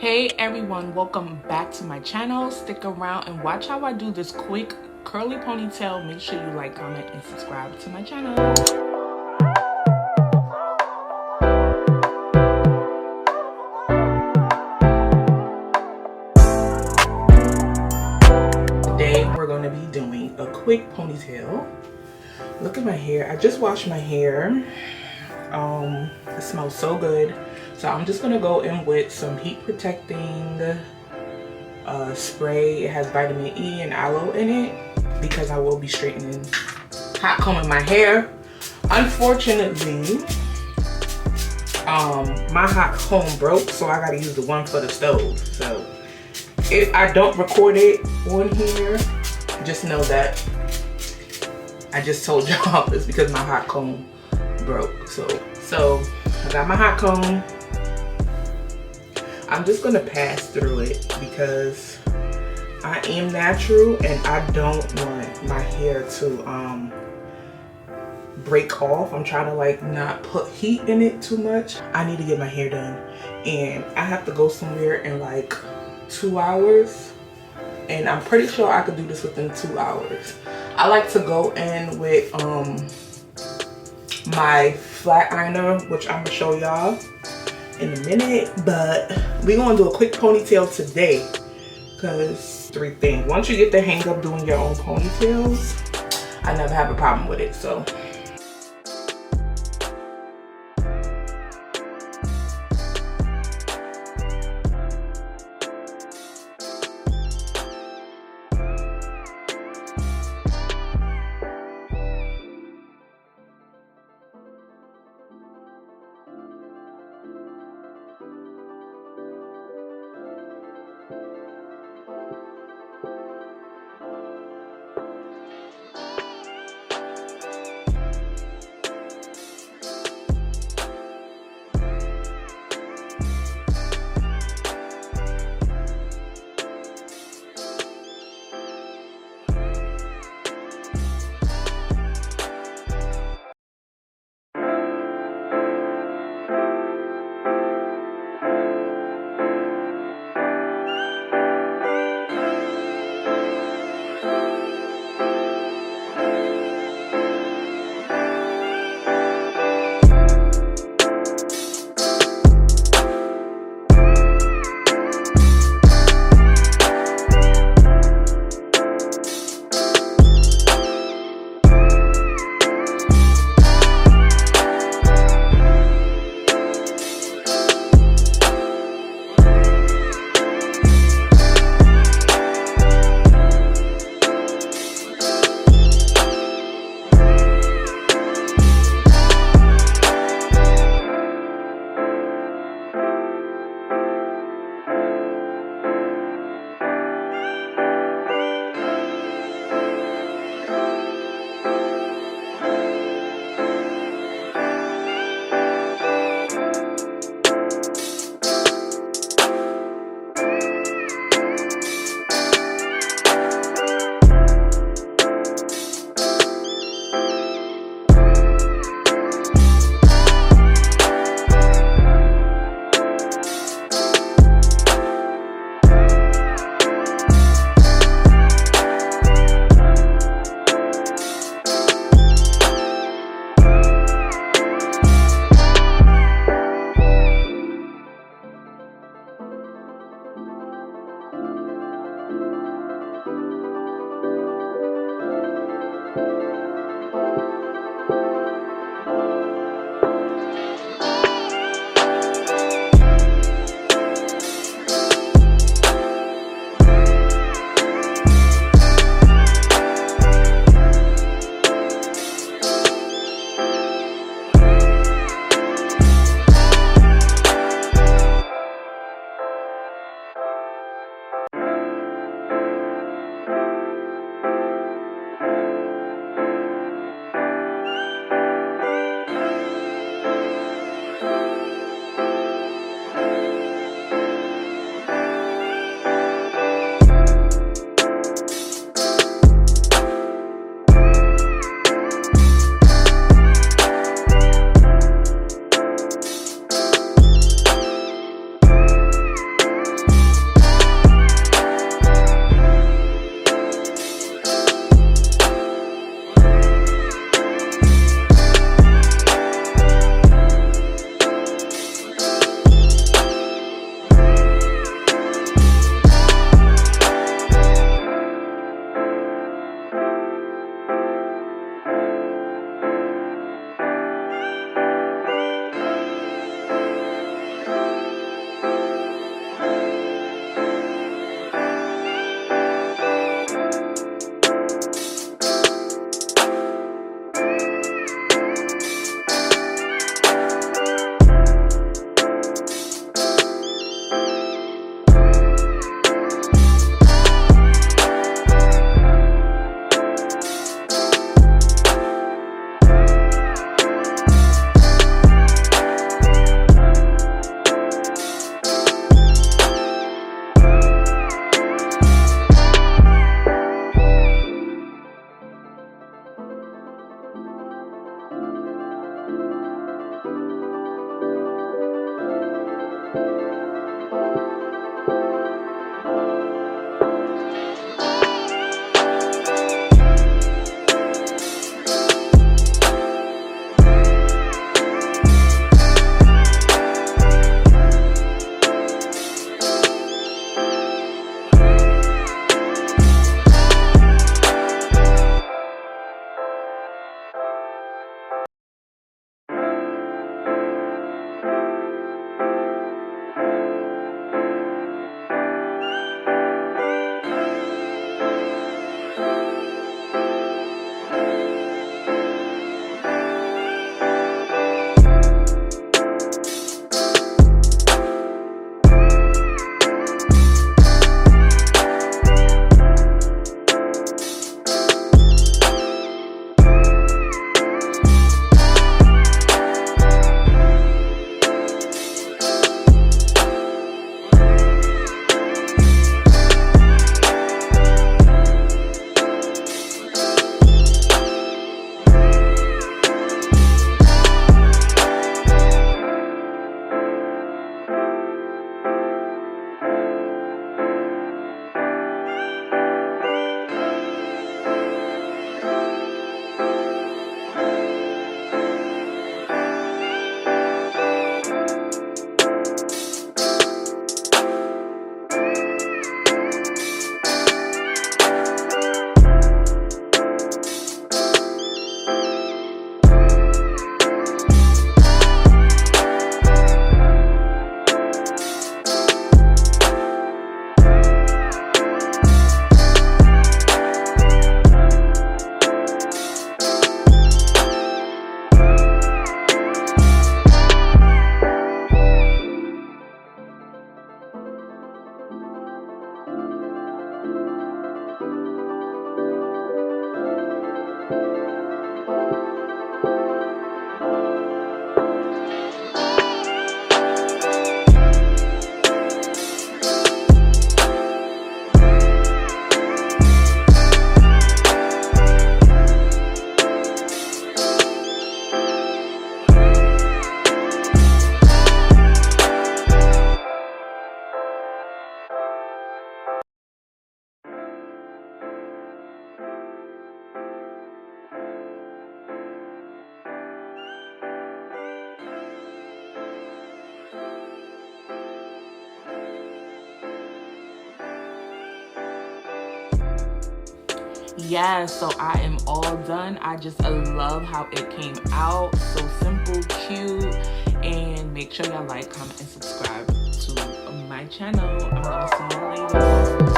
Hey everyone, welcome back to my channel. Stick around and watch how I do this quick curly ponytail. Make sure you like, comment, and subscribe to my channel. Today we're going to be doing a quick ponytail. Look at my hair. I just washed my hair. It smells so good. So I'm just gonna go in with some heat protecting spray. It has vitamin E and aloe in it because I will be straightening, hot combing my hair. Unfortunately, my hot comb broke, so I gotta use the one for the stove. So if I don't record it on here, just know that I just told y'all it's because my hot comb broke. So I got my hot comb. I'm just gonna pass through it because I am natural and I don't want my hair to break off. I'm trying to like not put heat in it too much. I need to get my hair done and I have to go somewhere in like 2 hours, and I'm pretty sure I could do this within 2 hours. I like to go in with my flat ironer, which I'm gonna show y'all in a minute, but we're gonna do a quick ponytail today because 3 things. Once you get the hang of doing your own ponytails, I never have a problem with it. So Yeah, so I am all done. I just love how it came out. So simple, cute, and make sure y'all like, comment, and subscribe to my channel. I'm gonna see you later.